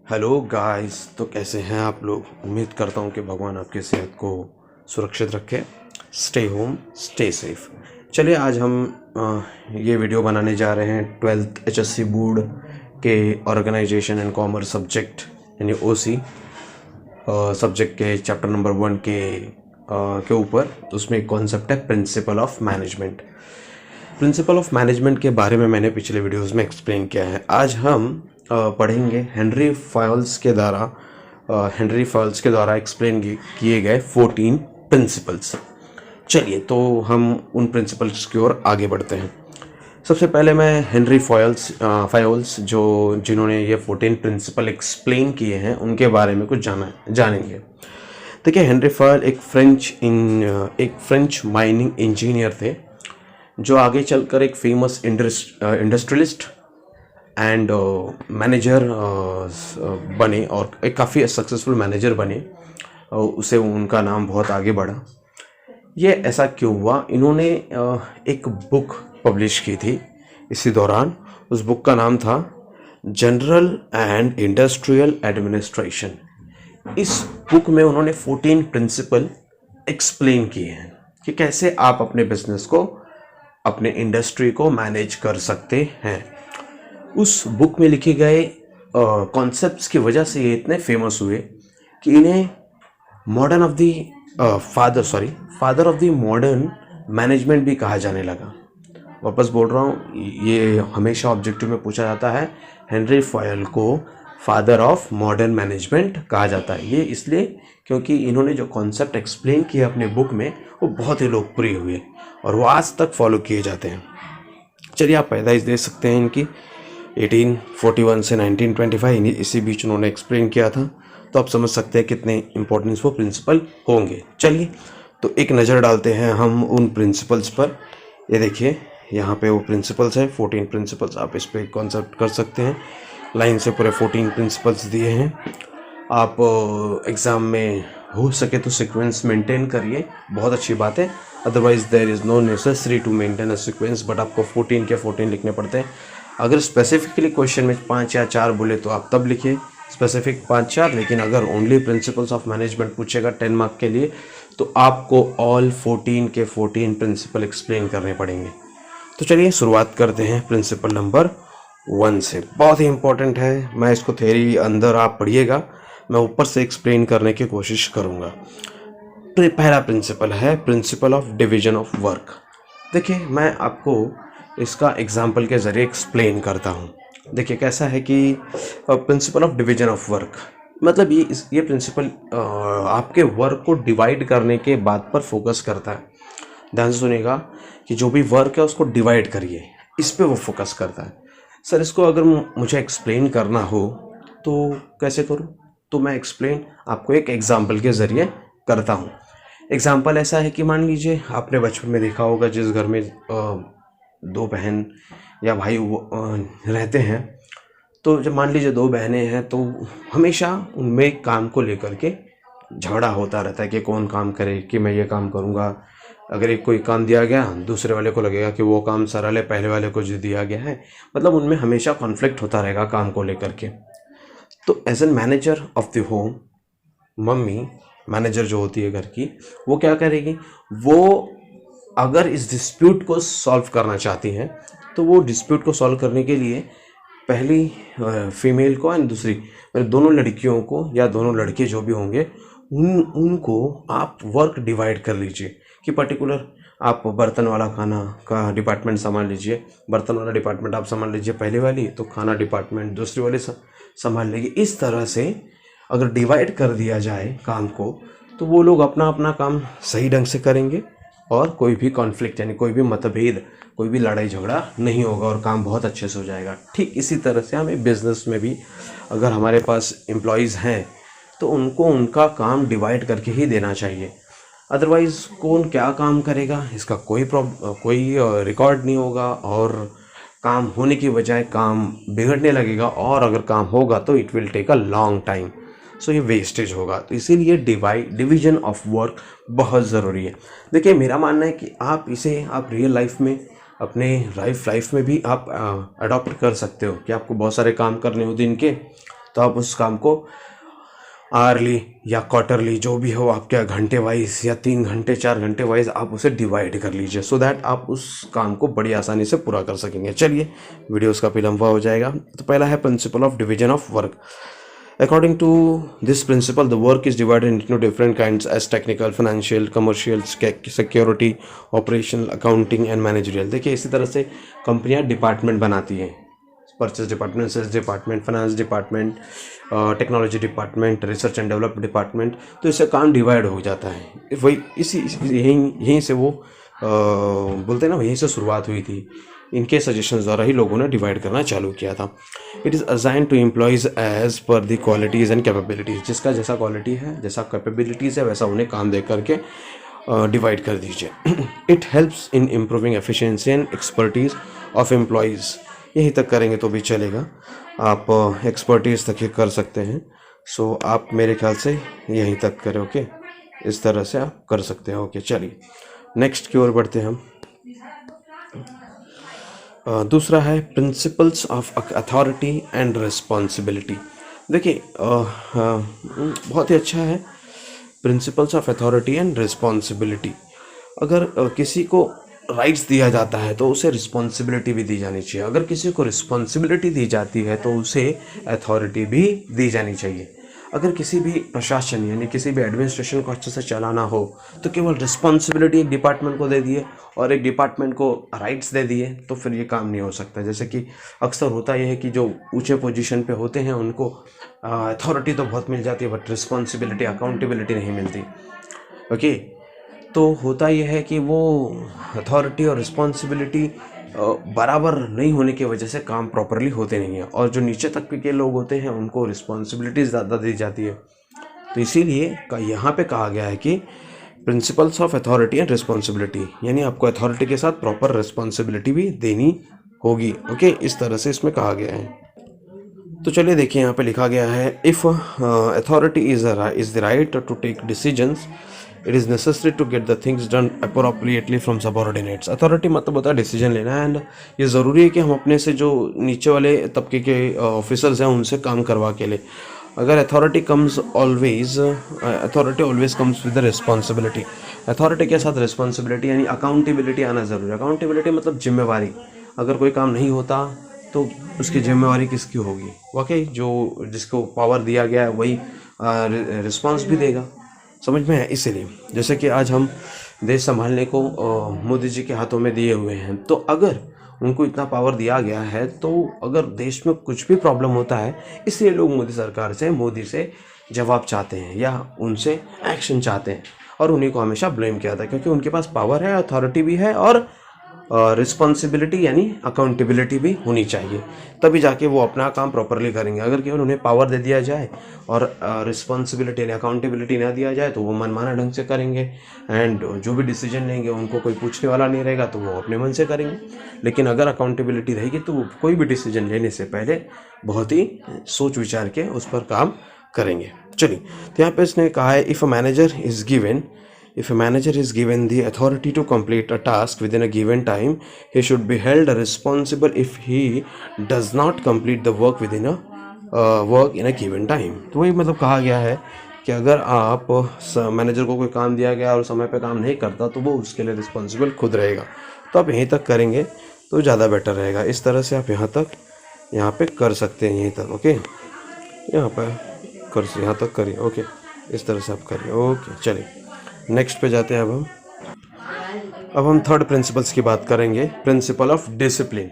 Hello guys. तो कैसे हैं आप लोग। उम्मीद करता हूं कि भगवान आपकी सेहत को सुरक्षित रखे। Stay home, stay safe. चलिए आज हम ये वीडियो बनाने जा रहे हैं 12th HSC बोर्ड के ऑर्गेनाइजेशन एंड कॉमर्स सब्जेक्ट यानी OC सब्जेक्ट के चैप्टर नंबर 1 के ऊपर। उसमें एक कॉन्सेप्ट है principle of management. Principle of management के बारे में मैंने पिछले वीडियोस में एक्सप्लेन किया है। आज हम पढ़ेंगे हेनरी फॉयल्स के द्वारा एक्सप्लेन किए गए 14 प्रिंसिपल्स। चलिए तो हम उन प्रिंसिपल्स की ओर आगे बढ़ते हैं। सबसे पहले मैं हेनरी फॉयल्स जिन्होंने ये 14 प्रिंसिपल एक्सप्लेन किए हैं उनके बारे में कुछ जानेंगे। देखिए, हेनरी फॉयल एक फ्रेंच माइनिंग इंजीनियर थे जो आगे चलकर एक फेमस इंडस्ट्रियलिस्ट एंड मैनेजर बने और एक काफ़ी सक्सेसफुल मैनेजर बने। उसे उनका नाम बहुत आगे बढ़ा। ये ऐसा क्यों हुआ? इन्होंने एक बुक पब्लिश की थी इसी दौरान। उस बुक का नाम था जनरल एंड इंडस्ट्रियल एडमिनिस्ट्रेशन। इस बुक में उन्होंने 14 प्रिंसिपल एक्सप्लेन किए हैं कि कैसे आप अपने बिजनेस को, अपने इंडस्ट्री को मैनेज कर सकते हैं। उस बुक में लिखे गए कॉन्सेप्ट्स की वजह से ये इतने फेमस हुए कि इन्हें father of the modern management भी कहा जाने लगा। वापस बोल रहा हूँ, ये हमेशा ऑब्जेक्टिव में पूछा जाता है। हेनरी फॉयल को फादर ऑफ मॉडर्न मैनेजमेंट कहा जाता है। ये इसलिए क्योंकि इन्होंने जो कॉन्सेप्ट एक्सप्लेन किए अपने बुक में वो बहुत ही लोकप्रिय हुए और वो आज तक फॉलो किए जाते हैं। चलिए आप पैदाइश दे सकते हैं इनकी 1841 से 1925, इसी बीच उन्होंने एक्सप्लेन किया था। तो आप समझ सकते हैं कितने इंपॉर्टेंस वो प्रिंसिपल होंगे। चलिए तो एक नज़र डालते हैं हम उन प्रिंसिपल्स पर। ये देखिए, यहाँ पे वो प्रिंसिपल्स हैं, 14 प्रिंसिपल्स। आप इस पर कॉन्सेप्ट कर सकते हैं। लाइन से पूरे 14 प्रिंसिपल्स दिए हैं। आप एग्ज़ाम में हो सके तो सीक्वेंस मेंटेन करिए, बहुत अच्छी बात है। Otherwise there is no necessary to maintain a sequence, but आपको 14 के 14 लिखने पड़ते हैं। अगर स्पेसिफिकली क्वेश्चन में 5 या 4 बोले तो आप तब लिखिए स्पेसिफिक 5-4। लेकिन अगर ओनली प्रिंसिपल्स ऑफ मैनेजमेंट पूछेगा 10 मार्क के लिए तो आपको ऑल 14 के 14 प्रिंसिपल एक्सप्लेन करने पड़ेंगे। तो चलिए शुरुआत करते हैं प्रिंसिपल नंबर 1 से। बहुत ही इंपॉर्टेंट है। मैं इसको थ्योरी अंदर आप पढ़िएगा, मैं ऊपर से एक्सप्लेन करने की कोशिश करूँगा। पहला प्रिंसिपल है principle of division of work. देखिए, मैं आपको इसका एग्जाम्पल के ज़रिए एक्सप्लेन करता हूँ। देखिए कैसा है कि principle of division of work मतलब ये प्रिंसिपल आपके वर्क को डिवाइड करने के बात पर फोकस करता है। ध्यान से सुनिएगा कि जो भी वर्क है उसको डिवाइड करिए, इस पे वो फोकस करता है। सर इसको अगर मुझे एक्सप्लेन करना हो तो कैसे करूँ? तो मैं एक्सप्लेन आपको एक एग्जाम्पल के ज़रिए करता हूँ। एग्जाम्पल ऐसा है कि मान लीजिए आपने बचपन में देखा होगा, जिस घर में 2 बहन या भाई रहते हैं, तो जब मान लीजिए 2 बहनें हैं तो हमेशा उनमें काम को लेकर के झगड़ा होता रहता है कि कौन काम करे, कि मैं ये काम करूँगा। अगर एक कोई काम दिया गया, दूसरे वाले को लगेगा कि वो काम सरल है, पहले वाले को जो दिया गया है। मतलब उनमें हमेशा कॉन्फ्लिक्ट होता रहेगा काम को लेकर के। तो as an manager of the home, mummy manager जो होती है घर की, वो क्या करेगी? वो अगर इस डिस्प्यूट को सॉल्व करना चाहती हैं तो वो डिस्प्यूट को सॉल्व करने के लिए पहली फीमेल को एंड दूसरी दोनों लड़कियों को या दोनों लड़के जो भी होंगे उनको आप वर्क डिवाइड कर लीजिए कि पर्टिकुलर आप बर्तन वाला खाना का डिपार्टमेंट संभाल लीजिए, बर्तन वाला डिपार्टमेंट आप संभाल लीजिए पहले वाली, तो खाना डिपार्टमेंट दूसरी वाली संभाल लेगी। इस तरह से अगर डिवाइड कर दिया जाए काम को तो वो लोग अपना अपना काम सही ढंग से करेंगे और कोई भी कॉन्फ्लिक्ट यानी कोई भी मतभेद, कोई भी लड़ाई झगड़ा नहीं होगा और काम बहुत अच्छे से हो जाएगा। ठीक इसी तरह से हमें बिजनेस में भी अगर हमारे पास एम्प्लॉयज़ हैं तो उनको उनका काम डिवाइड करके ही देना चाहिए। अदरवाइज़ कौन क्या काम करेगा इसका कोई रिकॉर्ड नहीं होगा और काम होने की बजाय काम बिगड़ने लगेगा, और अगर काम होगा तो it will take a long time. So ये वेस्टेज होगा। तो इसीलिए डिवीजन ऑफ वर्क बहुत ज़रूरी है। देखिए, मेरा मानना है कि आप रियल लाइफ में, अपने लाइफ में भी आप अडॉप्ट कर सकते हो कि आपको बहुत सारे काम करने हो दिन के, तो आप उस काम को आर्ली या क्वार्टरली जो भी हो आपके घंटे वाइज या 3 घंटे 4 घंटे वाइज आप उसे डिवाइड कर लीजिए, सो दैट आप उस काम को बड़ी आसानी से पूरा कर सकेंगे। चलिए वीडियो उसका भी लंबा हो जाएगा। तो पहला है principle of division of work. According to this principle, the work is divided into different kinds as technical, financial, commercial, security, operational, accounting and managerial। देखिए इसी तरह से कंपनियां डिपार्टमेंट बनाती हैं, purchase department, sales department, finance department, technology department, research and development department. तो इससे काम डिवाइड हो जाता है। वही यहीं से वो बोलते हैं ना, यहीं से शुरुआत हुई थी। इनके सजेशंस द्वारा ही लोगों ने डिवाइड करना चालू किया था। It is assign to employees as per the qualities and capabilities. जिसका जैसा क्वालिटी है, जैसा कैपेबिलिटीज़ है, वैसा उन्हें काम दे करके डिवाइड कर दीजिए। It helps in improving efficiency and expertise of employees. यहीं तक करेंगे तो भी चलेगा, आप एक्सपर्टीज़ तक ही कर सकते हैं। सो आप मेरे ख्याल से यहीं तक करें। ओके, इस तरह से आप कर सकते हैं। ओके, चलिए नेक्स्ट की ओर बढ़ते हैं हम। दूसरा है principles of authority and responsibility. देखिए बहुत ही अच्छा है principles of authority and responsibility. अगर किसी को राइट्स दिया जाता है तो उसे रिस्पॉन्सिबिलिटी भी दी जानी चाहिए। अगर किसी को रिस्पॉन्सिबिलिटी दी जाती है तो उसे अथॉरिटी भी दी जानी चाहिए। अगर किसी भी प्रशासन यानी किसी भी एडमिनिस्ट्रेशन को अच्छे से चलाना हो तो केवल रिस्पॉन्सिबिलिटी एक डिपार्टमेंट को दे दिए और एक डिपार्टमेंट को राइट्स दे दिए तो फिर ये काम नहीं हो सकता। जैसे कि अक्सर होता यह है कि जो ऊंचे पोजीशन पे होते हैं उनको अथॉरिटी तो बहुत मिल जाती है बट रिस्पॉन्सिबिलिटी, अकाउंटेबिलिटी नहीं मिलती। ओके, तो होता यह है कि वो अथॉरिटी और रिस्पॉन्सिबिलिटी बराबर नहीं होने की वजह से काम प्रॉपरली होते नहीं हैं, और जो नीचे तक के लोग होते हैं उनको रिस्पॉन्सिबिलिटी ज़्यादा दी जाती है। तो इसीलिए यहाँ पे कहा गया है कि principles of authority and responsibility, यानी आपको अथॉरिटी के साथ प्रॉपर रिस्पॉन्सिबिलिटी भी देनी होगी। ओके, इस तरह से इसमें कहा गया है। तो चलिए देखिए, यहाँ पे लिखा गया है if authority is the right to take decisions, it is necessary to get the things done appropriately from subordinates. Authority मतलब होता है डिसीजन लेना, एंड ये ज़रूरी है कि हम अपने से जो नीचे वाले तबके के ऑफिसर्स हैं उनसे काम करवा के ले। अगर authority always comes with the responsibility. Authority के साथ रिस्पॉन्सिबिलिटी यानी अकाउंटेबिलिटी आना ज़रूरी है। अकाउंटेबिलिटी मतलब जिम्मेवारी। अगर कोई काम नहीं होता तो उसकी जिम्मेवारी किसकी होगी? वाकई जो जिसको पावर दिया गया है वही रिस्पॉन्स भी देगा। समझ में है? इसीलिए जैसे कि आज हम देश संभालने को मोदी जी के हाथों में दिए हुए हैं, तो अगर उनको इतना पावर दिया गया है तो अगर देश में कुछ भी प्रॉब्लम होता है, इसलिए लोग मोदी से जवाब चाहते हैं या उनसे एक्शन चाहते हैं, और उन्हीं को हमेशा ब्लेम किया था क्योंकि उनके पास पावर है, अथॉरिटी भी है और रिस्पॉन्सिबिलिटी यानी अकाउंटेबिलिटी भी होनी चाहिए, तभी जाके वो अपना काम प्रॉपरली करेंगे। अगर केवल उन्हें पावर दे दिया जाए और रिस्पॉन्सिबिलिटी यानी अकाउंटेबिलिटी ना दिया जाए तो वो मनमाना ढंग से करेंगे, एंड जो भी डिसीजन लेंगे उनको कोई पूछने वाला नहीं रहेगा तो वो अपने मन से करेंगे। लेकिन अगर अकाउंटेबिलिटी रहेगी तो वो कोई भी डिसीजन लेने से पहले बहुत ही सोच विचार के उस पर काम करेंगे। चलिए, तो यहाँ पे इसने कहा है if a manager is given the authority to complete a task within a given time, he should be held responsible if he does not complete the work within work in a given time। तो वही मतलब कहा गया है कि अगर आप manager को कोई काम दिया गया और समय पे काम नहीं करता तो वो उसके लिए रिस्पॉन्सिबल खुद रहेगा। तो आप यहीं तक करेंगे तो ज़्यादा बेटर रहेगा। इस तरह से आप यहाँ पे कर सकते हैं, यहीं तक। ओके, यहाँ तक करिए। ओके, इस तरह से आप करिए। ओके, चलिए नेक्स्ट पे जाते हैं। अब हम थर्ड प्रिंसिपल्स की बात करेंगे, प्रिंसिपल ऑफ डिसिप्लिन।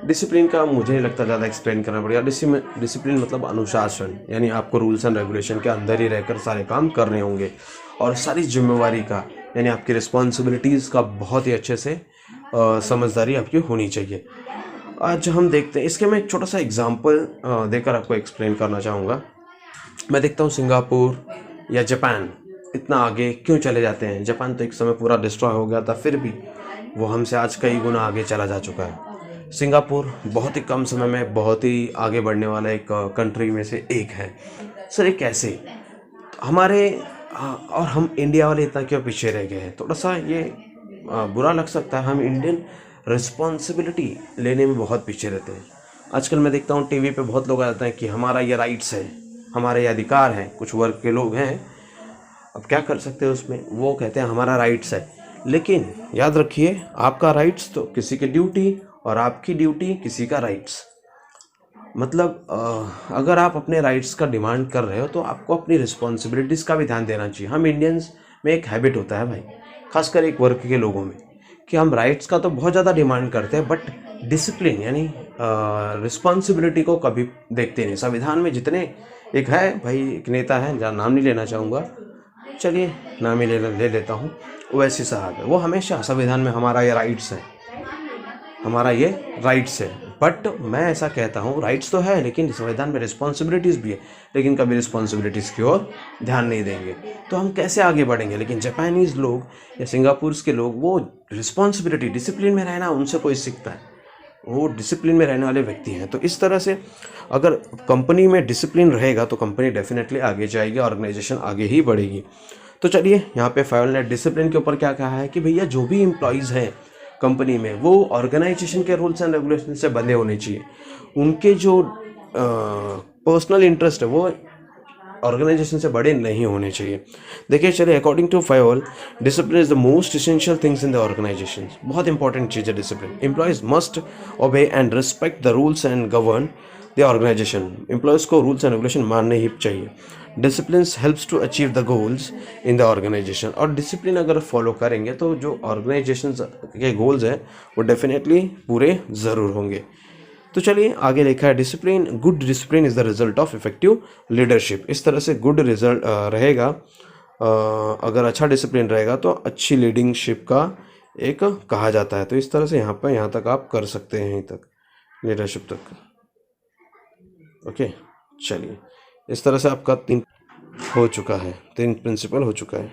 डिसिप्लिन का मुझे नहीं लगता ज़्यादा एक्सप्लेन करना पड़ेगा। डिसिप्लिन मतलब अनुशासन, यानी आपको रूल्स एंड रेगुलेशन के अंदर ही रहकर सारे काम करने होंगे, और सारी जिम्मेवारी का यानी आपकी रिस्पॉन्सिबिलिटीज़ का बहुत ही अच्छे से समझदारी आपकी होनी चाहिए। आज हम देखते हैं, इसके मैं एक छोटा सा एग्जाम्पल देकर आपको एक्सप्लेन करना चाहूँगा। मैं देखता हूँ सिंगापुर या जापान इतना आगे क्यों चले जाते हैं। जापान तो एक समय पूरा डिस्ट्रॉय हो गया था, फिर भी वो हमसे आज कई गुना आगे चला जा चुका है। सिंगापुर बहुत ही कम समय में बहुत ही आगे बढ़ने वाला एक कंट्री में से एक है। सर ये कैसे? हमारे और हम इंडिया वाले इतना क्यों पीछे रह गए हैं? थोड़ा सा ये बुरा लग सकता है। हम इंडियन रिस्पॉन्सिबिलिटी लेने में बहुत पीछे रहते हैं। आजकल मैं देखता हूँ टीवी पे बहुत लोग आते हैं कि हमारा ये राइट्स है, हमारे ये अधिकार हैं। कुछ वर्ग के लोग हैं, अब क्या कर सकते हैं उसमें, वो कहते हैं हमारा राइट्स है। लेकिन याद रखिए, आपका राइट्स तो किसी की ड्यूटी और आपकी ड्यूटी किसी का राइट्स। मतलब अगर आप अपने राइट्स का डिमांड कर रहे हो तो आपको अपनी रिस्पॉन्सिबिलिटीज़ का भी ध्यान देना चाहिए। हम इंडियंस में एक हैबिट होता है भाई, खासकर एक वर्ग के लोगों में, कि हम राइट्स का तो बहुत ज़्यादा डिमांड करते हैं बट डिसिप्लिन यानी रिस्पॉन्सिबिलिटी को कभी देखते नहीं। संविधान में जितने, एक है भाई, एक नेता है जहाँ नाम नहीं लेना चाहूँगा, चलिए नाम ही ले लेता हूँ, ओवैसी साहब है। वो हमेशा संविधान में हमारा ये राइट्स है, हमारा ये राइट्स है। बट मैं ऐसा कहता हूँ, राइट्स तो है लेकिन संविधान में रिस्पॉन्सिबिलिटीज़ भी है, लेकिन कभी रिस्पॉन्सिबिलिटीज़ की ओर ध्यान नहीं देंगे तो हम कैसे आगे बढ़ेंगे। लेकिन जापानीज़ लोग या सिंगापुर के लोग, वो रिस्पॉन्सिबिलिटी, डिसिप्लिन में रहना उनसे कोई सीखता है, वो डिसिप्लिन में रहने वाले व्यक्ति हैं। तो इस तरह से अगर कंपनी में डिसिप्लिन रहेगा तो कंपनी डेफिनेटली आगे जाएगी, ऑर्गेनाइजेशन आगे ही बढ़ेगी। तो चलिए, यहाँ पे फाइवल ने डिसिप्लिन के ऊपर क्या कहा है कि भैया जो भी एम्प्लॉयज़ हैं कंपनी में, वो ऑर्गेनाइजेशन के रूल्स एंड रेगुलेशन से बंधे होने चाहिए। उनके जो पर्सनल इंटरेस्ट है वो ऑर्गेनाइजेशन से बड़े नहीं होने चाहिए। देखिए चलिए, according to Fayol, discipline is the most essential things in the organisation. बहुत इंपॉर्टेंट चीज़ है discipline. Employees must obey and respect the rules and govern the organisation. Employees को रूल्स एंड रेगुलेशन मानने ही चाहिए। Discipline helps to achieve the goals in the organisation. और discipline अगर follow करेंगे तो जो ऑर्गेनाइजेशन के गोल्स हैं वो डेफिनेटली पूरे ज़रूर होंगे। तो चलिए आगे लिखा है, discipline, good discipline is the result of effective leadership. इस तरह से गुड रिजल्ट रहेगा, अगर अच्छा डिसिप्लिन रहेगा तो अच्छी लीडिंगशिप का एक कहा जाता है। तो इस तरह से यहाँ तक आप कर सकते हैं, यहीं तक लीडरशिप तक। ओके, चलिए इस तरह से आपका 3 हो चुका है, 3 प्रिंसिपल हो चुका है।